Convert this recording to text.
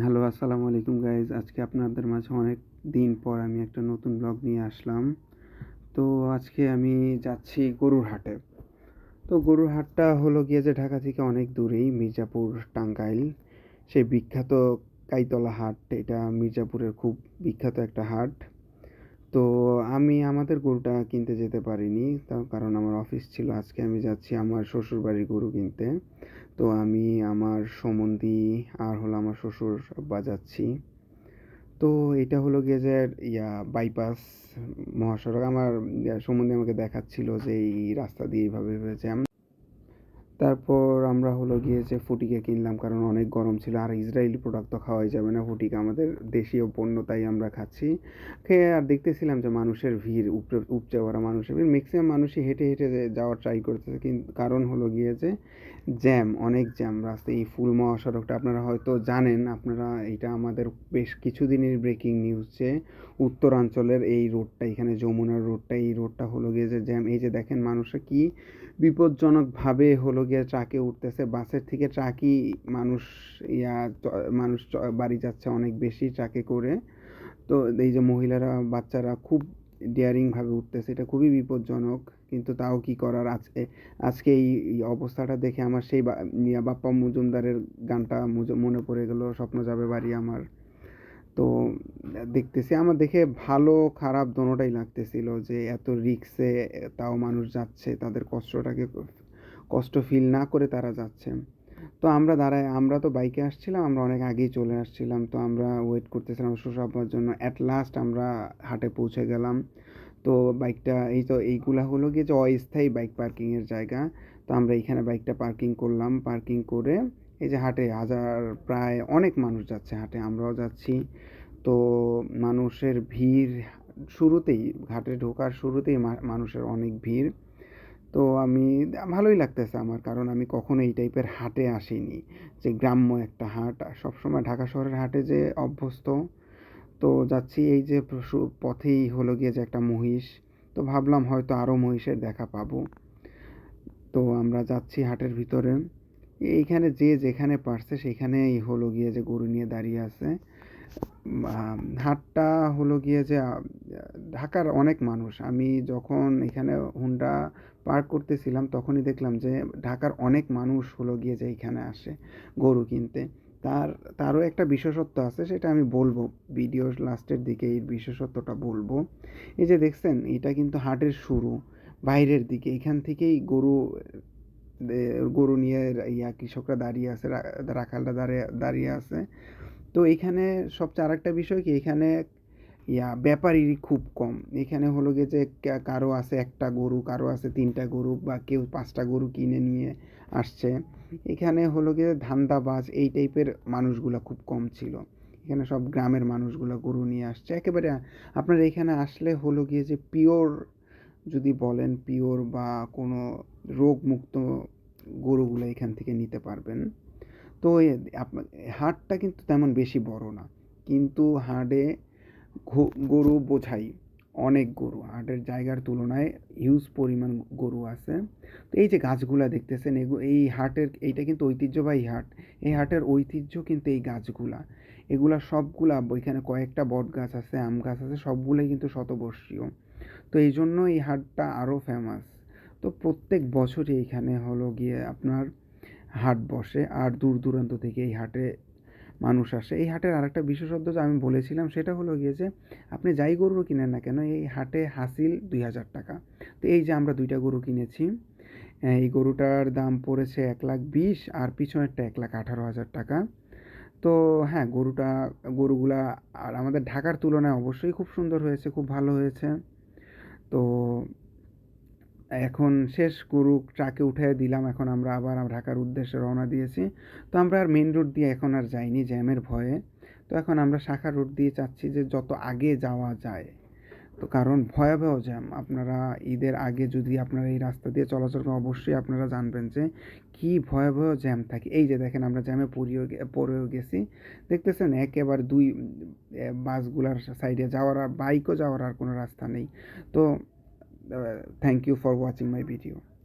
Hello, আসসালামু আলাইকুম guys. আজকে আপনাদের মাঝে অনেক দিন পর আমি একটা নতুন ব্লগ নিয়ে আসলাম। তো আজকে আমি যাচ্ছি গরুর হাটে। তো গরুর হাটটা হলো গিয়ে যে ঢাকা থেকে অনেক দূরেই, মির্জাপুর, টাঙ্গাইল। সেই বিখ্যাত কাইতলা হাট, এটা মির্জাপুরের খুব বিখ্যাত একটা হাট। তো আমি আমাদের গরুটা কিনতে যেতে পারিনি, তার কারণ আমার অফিস ছিল। আজকে আমি যাচ্ছি আমার শ্বশুরবাড়ির গরু কিনতে। তো আমি আমার সম্বন্ধী আর হলো আমার শ্বশুর আব্বা যাচ্ছি। তো এটা হলো গিয়ে যে বাইপাস মহাসড়ক। আমার সম্বন্ধে আমাকে দেখাচ্ছিল যে এই রাস্তা দিয়ে এইভাবে হয়েছে। তারপর আমরা হলো গিয়ে যে ফুটিকা কিনলাম, কারণ অনেক গরম ছিল আর ইসরায়েলি প্রোডাক্ট তো খাওয়াই যাবে না। ফুটিকা আমাদের দেশীয় পণ্য, তাই আমরা খাচ্ছি। খেয়ে আর দেখতেছিলাম যে মানুষের ভিড়, উপচে পড়া মানুষের ভিড়। ম্যাক্সিমাম মানুষই হেঁটে হেঁটে যাওয়ার ট্রাই করতেছে, কিন্তু কারণ হলো গিয়ে যে জ্যাম, অনেক জ্যাম রাস্তায়। এই ফুল মহাসড়কটা আপনারা হয়তো জানেন, আপনারা এটা আমাদের বেশ কিছুদিনের ব্রেকিং নিউজ যে উত্তরাঞ্চলের এই রোডটা, এখানে যমুনার রোডটা, এই রোডটা হলো গিয়ে যে জ্যাম। এই যে দেখেন মানুষরা কি বিপজ্জনকভাবে হলো গিয়ে ট্রাকে উঠতেছে, বাসের থেকে ট্রাকই মানুষ, ইয়া মানুষ বাড়ি যাচ্ছে অনেক বেশি ট্রাকে করে। তো এই যে মহিলারা, বাচ্চারা খুব ডেয়ারিংভাবে উঠতেছে, এটা খুবই বিপজ্জনক। কিন্তু তাও কি করার। আজকে আজকে এই অবস্থাটা দেখে আমার সেই বাপ্পা মজুমদারের গানটা মনে পড়ে গেল, স্বপ্ন যাবে বাড়ি আমার। তো দেখতেছি, আমার দেখে ভালো খারাপ দোনোটাই লাগতেছিল যে এত রিক্সে তাও মানুষ যাচ্ছে, তাদের কষ্ট ফিল না করে তারা যাচ্ছে। তো আমরা তো বাইকে আসছিলাম, আমরা অনেক আগেই চলে আসছিলাম। তো আমরা ওয়েট করতেছিলাম শ্বশুর জন্য। অ্যাট লাস্ট আমরা হাটে পৌঁছে গেলাম। তো বাইকটা, এইগুলা হলো গিয়ে যে অস্থায়ী বাইক পার্কিংয়ের জায়গা। তো আমরা এইখানে বাইকটা পার্কিং করলাম। পার্কিং করে এই যে হাটে প্রায় অনেক মানুষ যাচ্ছে হাটে, আমরাও যাচ্ছি। তো মানুষের ভিড় শুরুতেই, ঘাটে ঢোকার শুরুতেই মানুষের অনেক ভিড়। তো ভালোই লাগতেছে আমার, কারণ আমি কখনো এই টাইপের হাটে আসিনি, যে গ্রাম্য একটা হাট। সবসময় ঢাকা শহরের হাটে যে অভ্যস্ত। তো যাচ্ছি, এই যে পথেই হলো গিয়ে যে একটা মহিষ। তো ভাবলাম হয়তো আরও মহিষের দেখা পাবো। তো আমরা যাচ্ছি হাটের ভিতরে। এইখানে যে যেখানে পারছে সেখানেই হলো গিয়ে যে গরু নিয়ে দাঁড়িয়ে আছে। হাটটা হলো গিয়ে যে ঢাকার অনেক মানুষ। আমি যখন এখানে হুন্ডা পার্ক করতেছিলাম তখনই দেখলাম যে ঢাকার অনেক মানুষ হলো গিয়ে যে এখানে আসে গরু কিনতে। তারও একটা বিশেষত্ব আছে, সেটা আমি বলবো ভিডিওর লাস্টের দিকে, এই বিশেষত্বটা বলবো। এই যে দেখছেন, এটা কিন্তু হাটের শুরু বাইরের দিকে। এখান থেকেই গরু নিয়ে কৃষকরা দাঁড়িয়ে আছে, রাখালরা দাঁড়িয়ে দাঁড়িয়ে আছে। তো এইখানে সবচেয়ে আরেকটা বিষয় কি, এখানে ব্যাপারী খুব কম। এখানে হলো গিয়ে যে কারো আছে একটা গরু, কারো আছে তিনটা গরু, বা কেউ পাঁচটা গরু কিনে নিয়ে আসছে। এখানে হলো গিয়ে ধান্দাবাজ এই টাইপের মানুষগুলা খুব কম ছিল। এখানে সব গ্রামের মানুষগুলা গরু নিয়ে আসছে একেবারে। আপনার এখানে আসলে হলো গিয়ে যে পিওর, যদি বলেন পিওর বা কোনো রোগমুক্ত গরুগুলো এখান থেকে নিতে পারবেন। তো হাটটা কিন্তু তেমন বেশি বড় না, কিন্তু হাটে গরু বোঝাই অনেক গরু। হাটের জায়গার তুলনায় হিউজ পরিমাণ গরু আছে। তো এই যে গাছগুলা দেখতেছেন, এই হাটের, এইটা কিন্তু ঐতিহ্যবাহী হাট। এই হাটের ঐতিহ্য কিন্তু এই গাছগুলা। এগুলা সবগুলা, এখানে কয়েকটা বট গাছ আছে, আম গাছ আছে, সবগুলোই কিন্তু শতবর্ষীয়। তো এই জন্য এই হাটটা আরও ফেমাস। তো প্রত্যেক বছরই এখানে হলো গিয়ে আপনার হাট বসে, আর দূর দূরান্ত থেকে এই হাটে মানুষ আসে। এই হাটের আরেকটা বিশেষত্ব যে আমি বলেছিলাম, সেটা হলো গিয়ে যে আপনি যাই গরু কিনেন না কেন, এই হাটে হাসিল ২,০০০ টাকা। তো এই যে আমরা দুইটা গরু কিনেছি, এই গরুটার দাম পড়েছে ১,২০,০০০, আর পিছনেরটা ১,১৮,০০০ টাকা। তো হ্যাঁ, গরুগুলা আর আমাদের ঢাকার তুলনায় অবশ্যই খুব সুন্দর হয়েছে, খুব ভালো হয়েছে। তো এখন শেষ, গরু ট্রাকে উঠে দিলাম, এখন আমরা আবার ঢাকার উদ্দেশ্যে রওনা দিয়েছি। তো আমরা আর মেন রোড দিয়ে এখন আর যাইনি জ্যামের ভয়ে। তো এখন আমরা শাখা রোড দিয়ে চাচ্ছি যে যত আগে যাওয়া যায়। তো কারণ ভয়াবহ জ্যাম, আপনারা ঈদের আগে যদি আপনারা এই রাস্তা দিয়ে চলাচল করেন, অবশ্যই আপনারা জানবেন যে কি ভয়াবহ জ্যাম থাকে। এই যে দেখেন, আমরা জ্যামে পড়েও গেছি। দেখতেছেন একেবারে বাসগুলার সাইডে যাওয়ার, আর বাইকও যাওয়ার আর কোনো রাস্তা নেই। তো thank you for watching my video.